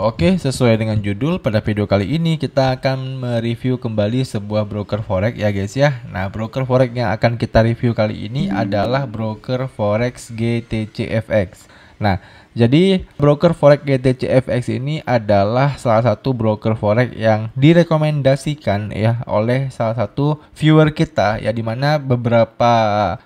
Oke, sesuai dengan judul, pada video kali ini kita akan mereview kembali sebuah broker forex ya guys ya. Nah, broker forex yang akan kita review kali ini adalah broker forex GTCFX. Nah, jadi broker forex GTCFX ini adalah salah satu broker forex yang direkomendasikan ya oleh salah satu viewer kita ya, dimana beberapa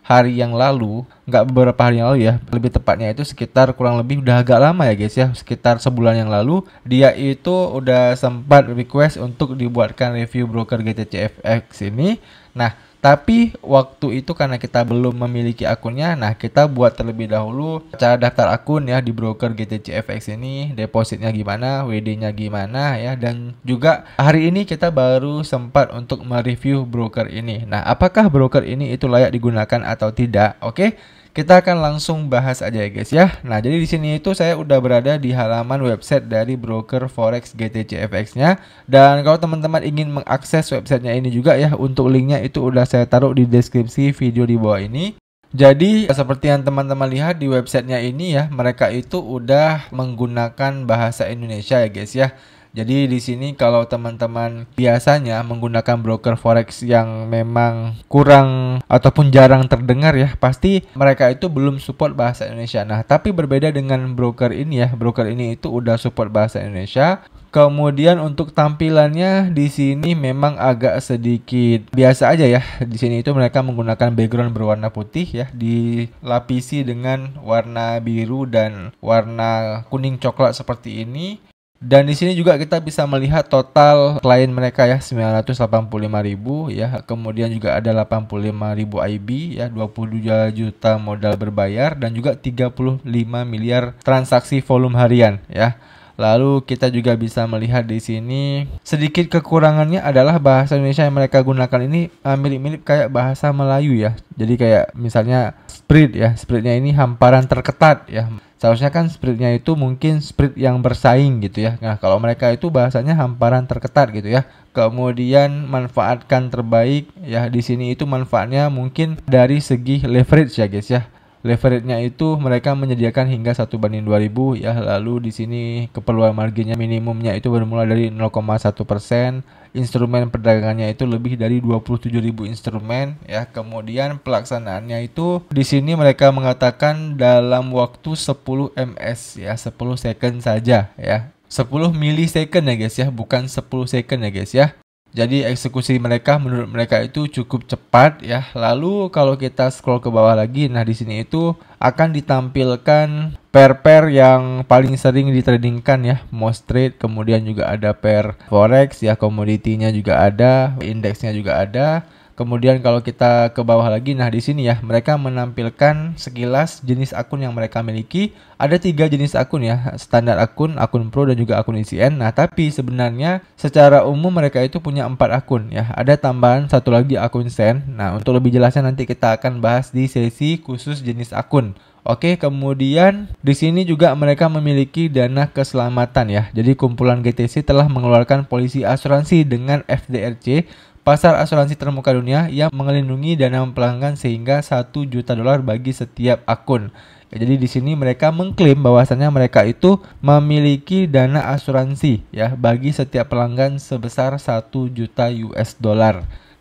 hari yang lalu, nggak beberapa hari yang lalu ya, lebih tepatnya itu sekitar kurang lebih udah agak lama ya guys ya, sekitar sebulan yang lalu dia itu udah sempat request untuk dibuatkan review broker GTCFX ini. Nah, tapi waktu itu karena kita belum memiliki akunnya, nah kita buat terlebih dahulu cara daftar akun ya di broker GTCFX ini, depositnya gimana, WD-nya gimana ya, dan juga hari ini kita baru sempat untuk mereview broker ini. Nah, apakah broker ini itu layak digunakan atau tidak? Oke. Kita akan langsung bahas aja ya guys ya. Nah, jadi di sini itu saya udah berada di halaman website dari broker forex GTCFX-nya. Dan kalau teman-teman ingin mengakses websitenya ini juga ya, untuk linknya itu udah saya taruh di deskripsi video di bawah ini. Jadi seperti yang teman-teman lihat di websitenya ini ya, mereka itu udah menggunakan bahasa Indonesia ya guys ya. Jadi di sini kalau teman-teman biasanya menggunakan broker forex yang memang kurang ataupun jarang terdengar ya, pasti mereka itu belum support bahasa Indonesia. Nah, tapi berbeda dengan broker ini ya, broker ini itu udah support bahasa Indonesia. Kemudian untuk tampilannya di sini memang agak sedikit biasa aja ya. Di sini itu mereka menggunakan background berwarna putih ya, dilapisi dengan warna biru dan warna kuning coklat seperti ini. Dan di sini juga kita bisa melihat total klien mereka ya, 985.000 ya. Kemudian juga ada 85.000 IB ya, 22 juta modal berbayar, dan juga 35 miliar transaksi volume harian ya. Lalu kita juga bisa melihat di sini sedikit kekurangannya adalah bahasa Indonesia yang mereka gunakan ini mirip-mirip kayak bahasa Melayu ya. Jadi kayak misalnya spread ya, spreadnya ini hamparan terketat ya. Seharusnya kan spreadnya itu mungkin spread yang bersaing gitu ya. Nah, kalau mereka itu bahasanya hamparan terketat gitu ya. Kemudian manfaatkan terbaik ya, di sini itu manfaatnya mungkin dari segi leverage ya guys ya. Leverage-nya itu mereka menyediakan hingga 1:2000 ya. Lalu di sini keperluan marginnya minimumnya itu bermula dari 0,1%. Instrumen perdagangannya itu lebih dari 27.000 instrumen ya. Kemudian pelaksanaannya itu di sini mereka mengatakan dalam waktu 10 ms ya, 10 second saja ya. 10 milisecond ya guys ya, bukan 10 second ya guys ya. Jadi eksekusi mereka menurut mereka itu cukup cepat ya. Lalu kalau kita scroll ke bawah lagi, nah di sini itu akan ditampilkan pair-pair yang paling sering ditradingkan ya, most trade, kemudian juga ada pair forex ya, komoditinya juga ada, indeksnya juga ada. Kemudian kalau kita ke bawah lagi, nah di sini ya mereka menampilkan sekilas jenis akun yang mereka miliki. Ada 3 jenis akun ya, standar akun, akun pro, dan juga akun ICN. Nah, tapi sebenarnya secara umum mereka itu punya 4 akun ya. Ada tambahan satu lagi akun Sen. Nah, untuk lebih jelasnya nanti kita akan bahas di sesi khusus jenis akun. Oke, kemudian di sini juga mereka memiliki dana keselamatan ya. Jadi kumpulan GTC telah mengeluarkan polisi asuransi dengan FDRC, pasar asuransi termuka dunia, yang mengelindungi dana pelanggan sehingga $1 juta bagi setiap akun. Ya, jadi di sini mereka mengklaim bahwasannya mereka itu memiliki dana asuransi ya bagi setiap pelanggan sebesar $1 juta.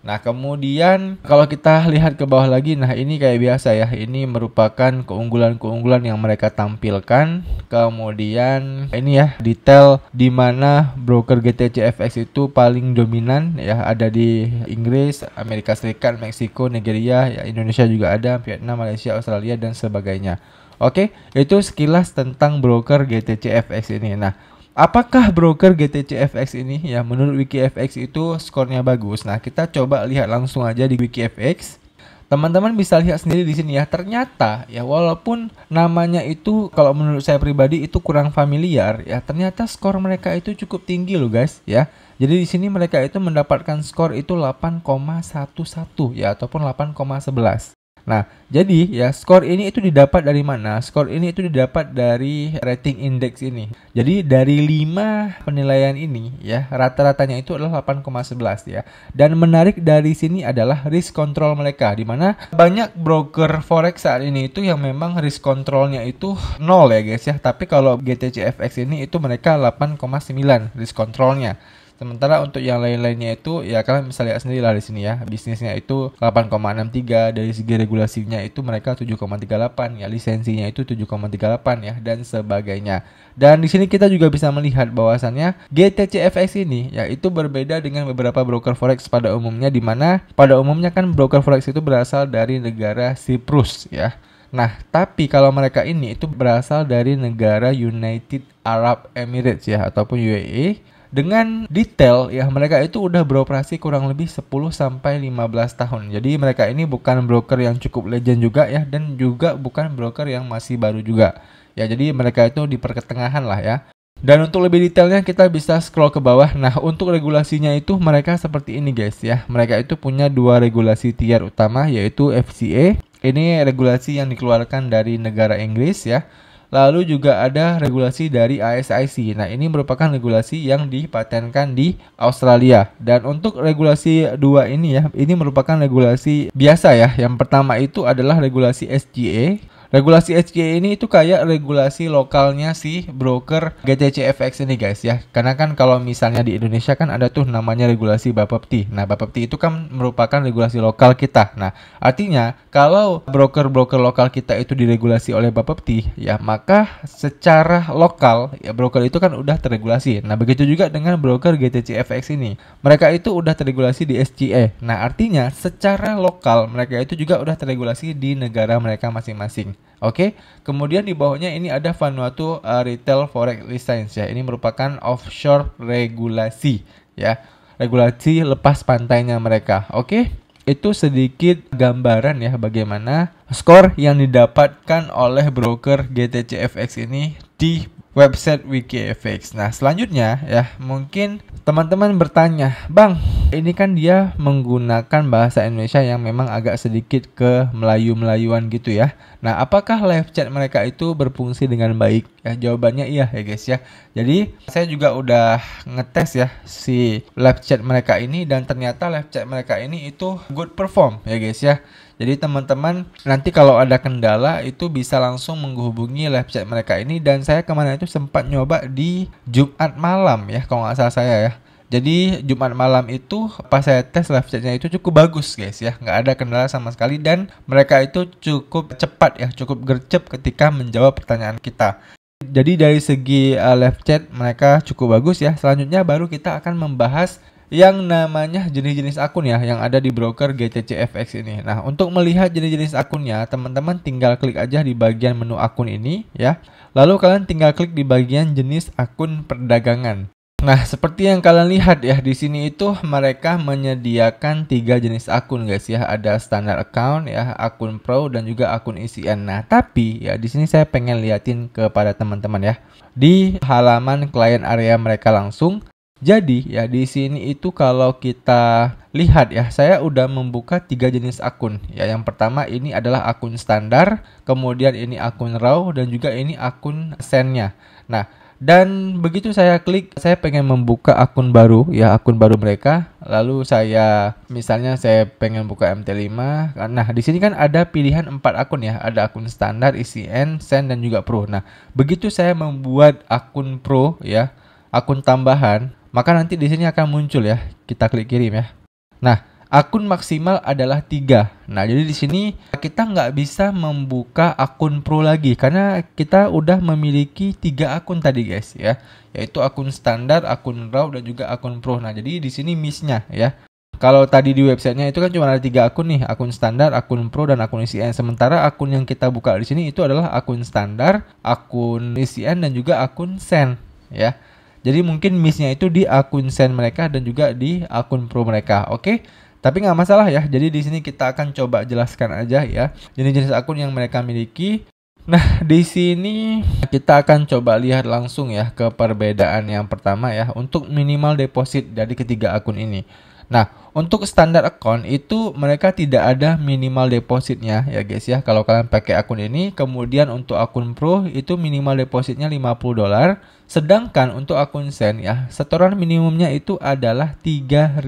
Nah, kemudian kalau kita lihat ke bawah lagi, nah ini kayak biasa ya, ini merupakan keunggulan-keunggulan yang mereka tampilkan. Kemudian ini ya detail di mana broker GTCFX itu paling dominan ya, ada di Inggris, Amerika Serikat, Meksiko, Nigeria, ya, Indonesia juga ada, Vietnam, Malaysia, Australia, dan sebagainya. Oke, itu sekilas tentang broker GTCFX ini. Nah, apakah broker GTCFX ini ya menurut WikiFX itu skornya bagus? Nah, kita coba lihat langsung aja di WikiFX. Teman-teman bisa lihat sendiri di sini ya. Ternyata ya walaupun namanya itu kalau menurut saya pribadi itu kurang familiar ya, ternyata skor mereka itu cukup tinggi loh guys ya. Jadi di sini mereka itu mendapatkan skor itu 8,11 ya ataupun 8,11. Nah, jadi ya skor ini itu didapat dari mana? Skor ini itu didapat dari rating index ini. Jadi dari 5 penilaian ini ya, rata-ratanya itu adalah 8,11 ya. Dan menarik dari sini adalah risk control mereka, di mana banyak broker forex saat ini itu yang memang risk controlnya itu 0 ya guys ya. Tapi kalau GTCFX ini itu mereka 8,9 risk controlnya. Sementara untuk yang lain-lainnya itu ya kalian bisa lihat sendiri lah di sini ya. Bisnisnya itu 8,63, dari segi regulasinya itu mereka 7,38 ya, lisensinya itu 7,38 ya, dan sebagainya. Dan di sini kita juga bisa melihat bahwasannya GTCFX ini ya itu berbeda dengan beberapa broker forex pada umumnya, di mana pada umumnya kan broker forex itu berasal dari negara Siprus ya. Nah, tapi kalau mereka ini itu berasal dari negara United Arab Emirates ya, ataupun UAE. Dengan detail ya, mereka itu udah beroperasi kurang lebih 10 sampai 15 tahun. Jadi mereka ini bukan broker yang cukup legend juga ya, dan juga bukan broker yang masih baru juga. Ya, jadi mereka itu di pertengahan lah ya. Dan untuk lebih detailnya kita bisa scroll ke bawah. Nah, untuk regulasinya itu mereka seperti ini guys ya. Mereka itu punya 2 regulasi tier utama, yaitu FCA. Ini regulasi yang dikeluarkan dari negara Inggris ya. Lalu juga ada regulasi dari ASIC. Nah, ini merupakan regulasi yang dipatenkan di Australia. Dan untuk regulasi 2 ini ya, ini merupakan regulasi biasa ya. Yang pertama itu adalah regulasi SGA. Regulasi SGA ini itu kayak regulasi lokalnya si broker GTCFX ini guys ya. Karena kan kalau misalnya di Indonesia kan ada tuh namanya regulasi Bapepti. Nah, Bapepti itu kan merupakan regulasi lokal kita. Nah, artinya kalau broker-broker lokal kita itu diregulasi oleh Bapepti ya, maka secara lokal ya broker itu kan udah terregulasi. Nah, begitu juga dengan broker GTCFX ini. Mereka itu udah terregulasi di SGA. Nah, artinya secara lokal mereka itu juga udah terregulasi di negara mereka masing-masing. Oke, kemudian di bawahnya ini ada Vanuatu Retail Forex License ya. Ini merupakan offshore regulasi ya. Regulasi lepas pantainya mereka. Oke, itu sedikit gambaran ya bagaimana skor yang didapatkan oleh broker GTCFX ini di website WikiFX. Nah, selanjutnya ya, mungkin teman-teman bertanya, "Bang, ini kan dia menggunakan bahasa Indonesia yang memang agak sedikit ke Melayu-melayuan gitu ya. Nah, apakah live chat mereka itu berfungsi dengan baik?" Ya, jawabannya iya ya guys ya. Jadi, saya juga udah ngetes ya si live chat mereka ini, dan ternyata live chat mereka ini itu good perform ya guys ya. Jadi teman-teman nanti kalau ada kendala itu bisa langsung menghubungi live chat mereka ini, dan saya kemarin itu sempat nyoba di Jumat malam ya kalau nggak salah saya ya. Jadi Jumat malam itu pas saya tes live chatnya itu cukup bagus guys ya, nggak ada kendala sama sekali, dan mereka itu cukup cepat ya, cukup gercep ketika menjawab pertanyaan kita. Jadi dari segi live chat mereka cukup bagus ya. Selanjutnya baru kita akan membahas yang namanya jenis-jenis akun ya yang ada di broker GTCFX ini. Nah, untuk melihat jenis-jenis akunnya, teman-teman tinggal klik aja di bagian menu akun ini ya. Lalu kalian tinggal klik di bagian jenis akun perdagangan. Nah, seperti yang kalian lihat ya, di sini itu mereka menyediakan 3 jenis akun guys ya. Ada standard account ya, akun pro, dan juga akun ECN. Nah, tapi ya di sini saya pengen liatin kepada teman-teman ya. Di halaman client area mereka langsung. Jadi ya di sini itu kalau kita lihat ya, saya udah membuka 3 jenis akun. Ya, yang pertama ini adalah akun standar, kemudian ini akun raw, dan juga ini akun send-nya. Nah, dan begitu saya klik, saya pengen membuka akun baru ya, akun baru mereka. Lalu saya misalnya saya pengen buka MT5. Nah, di sini kan ada pilihan 4 akun ya. Ada akun standar, ECN, send, dan juga pro. Nah, begitu saya membuat akun pro ya, akun tambahan, maka nanti di sini akan muncul ya. Kita klik kirim ya. Nah, akun maksimal adalah 3. Nah, jadi di sini kita nggak bisa membuka akun pro lagi karena kita udah memiliki 3 akun tadi guys ya, yaitu akun standar, akun raw, dan juga akun pro. Nah, jadi di sini miss-nya ya. Kalau tadi di websitenya itu kan cuma ada 3 akun nih, akun standar, akun pro, dan akun ECN. Sementara akun yang kita buka di sini itu adalah akun standar, akun ECN, dan juga akun send ya. Jadi mungkin miss-nya itu di akun send mereka dan juga di akun pro mereka. Oke? Tapi nggak masalah ya. Jadi di sini kita akan coba jelaskan aja ya jenis-jenis akun yang mereka miliki. Nah, di sini kita akan coba lihat langsung ya ke perbedaan yang pertama ya untuk minimal deposit dari ketiga akun ini. Nah, untuk standar account itu mereka tidak ada minimal depositnya ya guys ya. Kalau kalian pakai akun ini, kemudian untuk akun Pro itu minimal depositnya $50. Sedangkan untuk akun Sen ya, setoran minimumnya itu adalah $3.000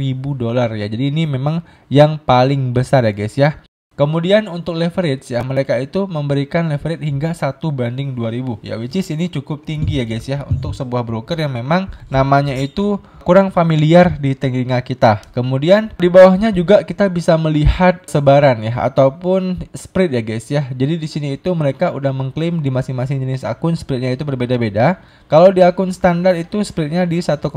ya. Jadi ini memang yang paling besar ya guys ya. Kemudian untuk leverage ya, mereka itu memberikan leverage hingga 1:2000 ya, which is ini cukup tinggi ya guys ya untuk sebuah broker yang memang namanya itu kurang familiar di telinga kita. Kemudian di bawahnya juga kita bisa melihat sebaran ya ataupun spread ya guys ya. Jadi di sini itu mereka udah mengklaim di masing-masing jenis akun spreadnya itu berbeda-beda. Kalau di akun standar itu spreadnya di 1,4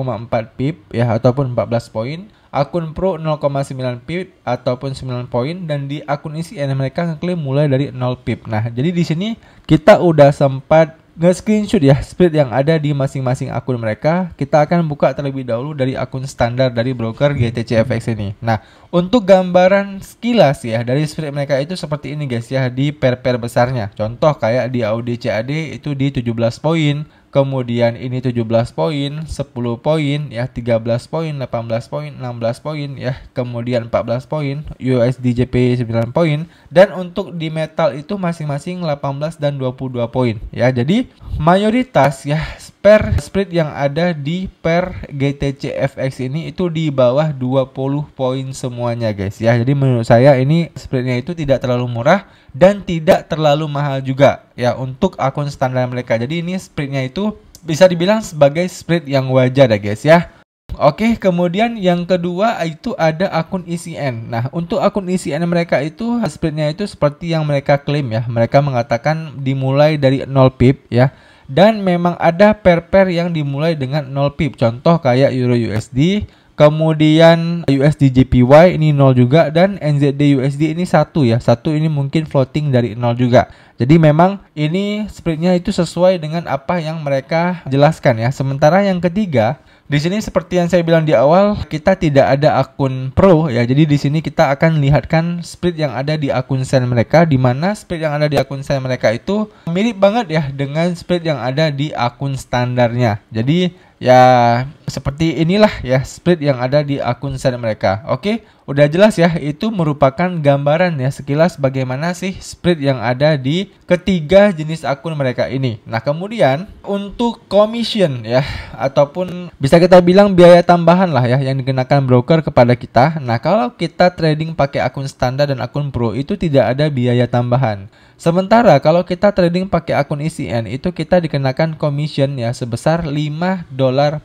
pip ya ataupun 14 poin. Akun Pro 0,9 pip ataupun 9 poin, dan di akun ICN mereka ngeklaim mulai dari 0 pip. Nah, jadi di sini kita udah sempat nge-screenshot ya spread yang ada di masing-masing akun mereka. Kita akan buka terlebih dahulu dari akun standar dari broker GTCFX ini. Nah, untuk gambaran sekilas ya dari spread mereka itu seperti ini guys ya di pair-pair besarnya. Contoh kayak di Audi CAD itu di 17 poin. Kemudian ini 17 poin, 10 poin, ya 13 poin, 18 poin, 16 poin, ya kemudian 14 poin, USD JP 9 poin, dan untuk di metal itu masing-masing 18 dan 22 poin. Ya, jadi mayoritas ya pair spread yang ada di pair GTCFX ini itu di bawah 20 poin semuanya guys ya. Jadi menurut saya ini spreadnya itu tidak terlalu murah dan tidak terlalu mahal juga ya untuk akun standar mereka. Jadi ini spreadnya itu bisa dibilang sebagai spread yang wajar ya guys ya. Oke, kemudian yang kedua itu ada akun ICN. Nah, untuk akun ICN mereka itu spreadnya itu seperti yang mereka klaim ya. Mereka mengatakan dimulai dari 0 pip ya. Dan memang ada pair-pair yang dimulai dengan 0 pip. Contoh kayak Euro USD, kemudian USD JPY ini 0 juga, dan NZD USD ini 1 ya. 1 ini mungkin floating dari 0 juga. Jadi memang ini spreadnya itu sesuai dengan apa yang mereka jelaskan ya. Sementara yang ketiga, di sini seperti yang saya bilang di awal, kita tidak ada akun Pro ya. Jadi di sini kita akan lihatkan spread yang ada di akun Sen mereka, di mana spread yang ada di akun Sen mereka itu mirip banget ya dengan spread yang ada di akun standarnya. Jadi ya seperti inilah ya spread yang ada di akun Sen mereka. Oke, udah jelas ya, itu merupakan gambaran ya sekilas bagaimana sih spread yang ada di ketiga jenis akun mereka ini. Nah, kemudian untuk commission ya ataupun bisa kita bilang biaya tambahan lah ya yang dikenakan broker kepada kita. Nah, kalau kita trading pakai akun standar dan akun Pro itu tidak ada biaya tambahan. Sementara kalau kita trading pakai akun ICN itu kita dikenakan commission ya sebesar $5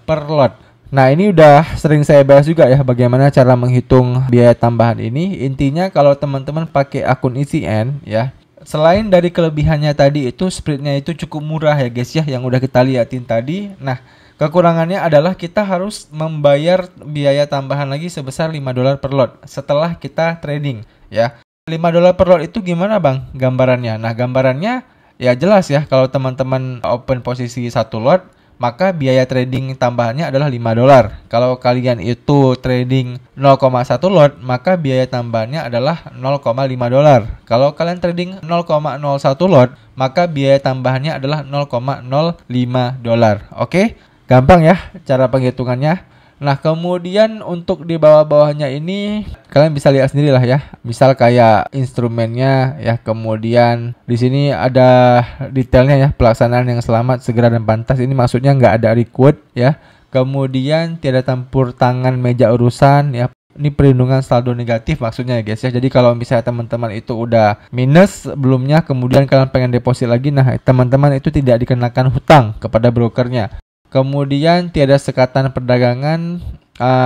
per lot. Nah, ini udah sering saya bahas juga ya bagaimana cara menghitung biaya tambahan ini. Intinya kalau teman-teman pakai akun ICN ya, selain dari kelebihannya tadi itu spreadnya itu cukup murah ya guys ya yang udah kita liatin tadi. Nah, kekurangannya adalah kita harus membayar biaya tambahan lagi sebesar $5 per lot setelah kita trading ya. $5 per lot itu gimana bang gambarannya? Nah, gambarannya ya jelas ya, kalau teman-teman open posisi 1 lot, maka biaya trading tambahannya adalah $5. Kalau kalian itu trading 0,1 lot, maka biaya tambahannya adalah $0,5. Kalau kalian trading 0,01 lot, maka biaya tambahannya adalah $0,05. Oke, gampang ya cara penghitungannya. Nah, kemudian untuk di bawah-bawahnya ini kalian bisa lihat sendiri lah ya. Misal kayak instrumennya ya, kemudian di sini ada detailnya ya, pelaksanaan yang selamat, segera dan pantas. Ini maksudnya nggak ada request ya. Kemudian tiada campur tangan meja urusan ya. Ini perlindungan saldo negatif maksudnya ya guys ya. Jadi kalau misalnya teman-teman itu udah minus sebelumnya, kemudian kalian pengen deposit lagi, nah teman-teman itu tidak dikenakan hutang kepada brokernya. Kemudian tiada sekatan perdagangan,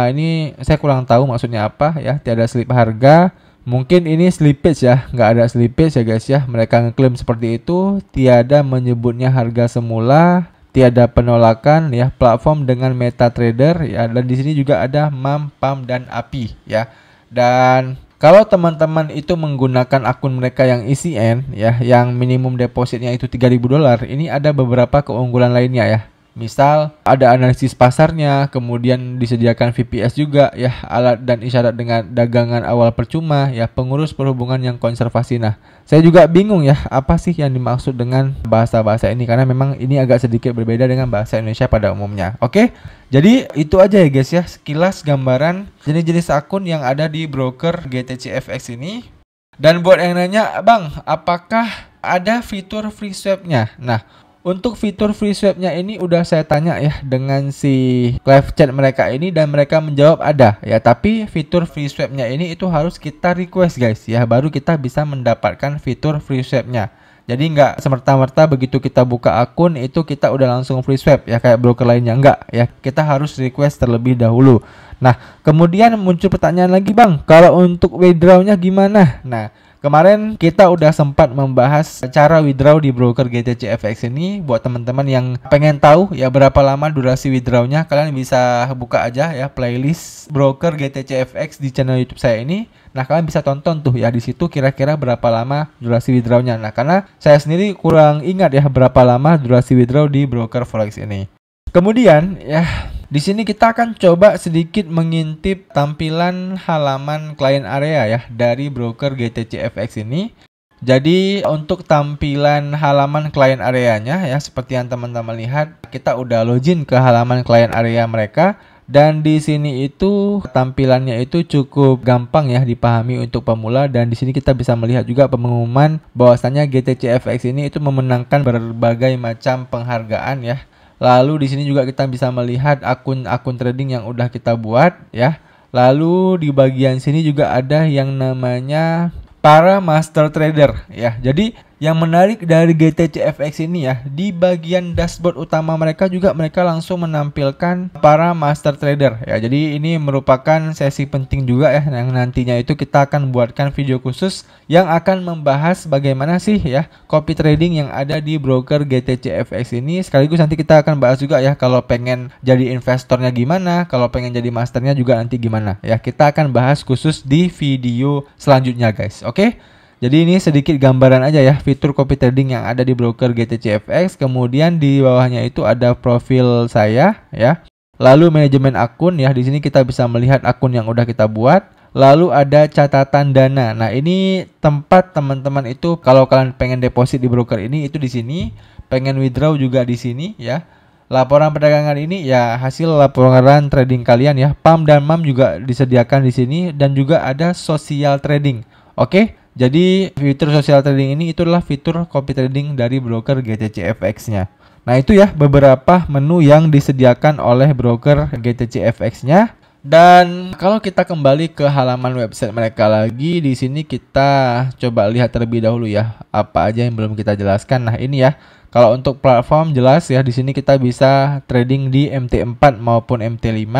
ini saya kurang tahu maksudnya apa ya. Tiada slip harga, mungkin ini slippage ya, nggak ada slippage ya guys ya. Mereka ngeklaim seperti itu. Tiada menyebutnya harga semula, tiada penolakan ya, platform dengan MetaTrader ya. Dan di sini juga ada MAM, PAM dan API ya. Dan kalau teman-teman itu menggunakan akun mereka yang ICN ya, yang minimum depositnya itu $3.000, ini ada beberapa keunggulan lainnya ya. Misal ada analisis pasarnya, kemudian disediakan VPS juga ya, alat dan isyarat dengan dagangan awal percuma ya, pengurus perhubungan yang konservasi. Nah, saya juga bingung ya, apa sih yang dimaksud dengan bahasa-bahasa ini, karena memang ini agak sedikit berbeda dengan bahasa Indonesia pada umumnya. Oke, jadi itu aja ya guys ya, sekilas gambaran jenis-jenis akun yang ada di broker GTCFX ini. Dan buat yang nanya, Bang, apakah ada fitur free swap-nya? Nah, untuk fitur free swap-nya ini udah saya tanya ya dengan si live chat mereka ini, dan mereka menjawab ada ya. Tapi fitur free swap-nya ini itu harus kita request guys ya, baru kita bisa mendapatkan fitur free swap-nya. Jadi nggak semerta-merta begitu kita buka akun itu kita udah langsung free swap ya kayak broker lainnya, enggak ya. Kita harus request terlebih dahulu. Nah, kemudian muncul pertanyaan lagi, Bang, kalau untuk withdraw-nya gimana? Nah, kemarin kita udah sempat membahas cara withdraw di broker GTCFX ini. Buat teman-teman yang pengen tahu ya berapa lama durasi withdraw-nya, kalian bisa buka aja ya playlist broker GTCFX di channel YouTube saya ini. Nah, kalian bisa tonton tuh ya di situ kira-kira berapa lama durasi withdraw-nya. Nah, karena saya sendiri kurang ingat ya berapa lama durasi withdraw di broker forex ini. Kemudian ya, di sini kita akan coba sedikit mengintip tampilan halaman client area ya dari broker GTCFX ini. Jadi untuk tampilan halaman client areanya ya, seperti yang teman-teman lihat, kita udah login ke halaman client area mereka. Dan di sini itu tampilannya itu cukup gampang ya dipahami untuk pemula, dan di sini kita bisa melihat juga pengumuman bahwasanya GTCFX ini itu memenangkan berbagai macam penghargaan ya. Lalu di sini juga kita bisa melihat akun-akun trading yang udah kita buat ya. Lalu di bagian sini juga ada yang namanya para master trader ya. Jadi yang menarik dari GTCFX ini ya, di bagian dashboard utama mereka juga mereka langsung menampilkan para master trader ya. Jadi ini merupakan sesi penting juga ya, yang nantinya itu kita akan buatkan video khusus yang akan membahas bagaimana sih ya copy trading yang ada di broker GTCFX ini. Sekaligus nanti kita akan bahas juga ya kalau pengen jadi investornya gimana, kalau pengen jadi masternya juga nanti gimana ya. Kita akan bahas khusus di video selanjutnya guys. Oke? Jadi ini sedikit gambaran aja ya fitur copy trading yang ada di broker GTCFX. Kemudian di bawahnya itu ada profil saya ya. Lalu manajemen akun ya, di sini kita bisa melihat akun yang udah kita buat. Lalu ada catatan dana. Nah, ini tempat teman-teman itu kalau kalian pengen deposit di broker ini itu di sini, pengen withdraw juga di sini ya. Laporan perdagangan ini ya hasil laporan trading kalian ya. PAM dan MAM juga disediakan di sini, dan juga ada social trading. Oke? Jadi fitur social trading ini itulah fitur copy trading dari broker GTCFX-nya. Nah, itu ya beberapa menu yang disediakan oleh broker GTCFX-nya. Dan kalau kita kembali ke halaman website mereka lagi, di sini kita coba lihat terlebih dahulu ya apa aja yang belum kita jelaskan. Nah, ini ya. Kalau untuk platform jelas ya, di sini kita bisa trading di MT4 maupun MT5.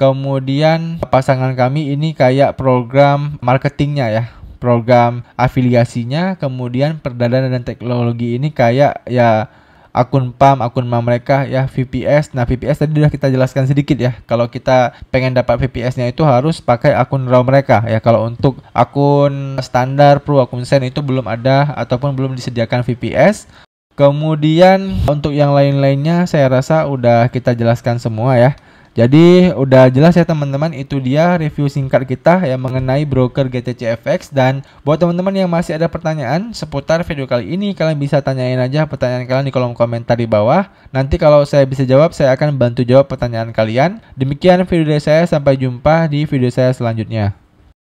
Kemudian pasangan kami ini kayak program marketingnya ya, program afiliasinya. Kemudian perdana dan teknologi ini kayak ya akun PAM, akun MAM mereka ya, VPS. Nah, VPS tadi sudah kita jelaskan sedikit ya. Kalau kita pengen dapat VPS-nya itu harus pakai akun RAW mereka ya. Kalau untuk akun standar Pro, akun Sen itu belum ada ataupun belum disediakan VPS. Kemudian untuk yang lain-lainnya saya rasa udah kita jelaskan semua ya. Jadi udah jelas ya teman-teman, itu dia review singkat kita yang mengenai broker GTCFX. Dan buat teman-teman yang masih ada pertanyaan seputar video kali ini, kalian bisa tanyain aja pertanyaan kalian di kolom komentar di bawah. Nanti kalau saya bisa jawab, saya akan bantu jawab pertanyaan kalian. Demikian video dari saya, sampai jumpa di video saya selanjutnya.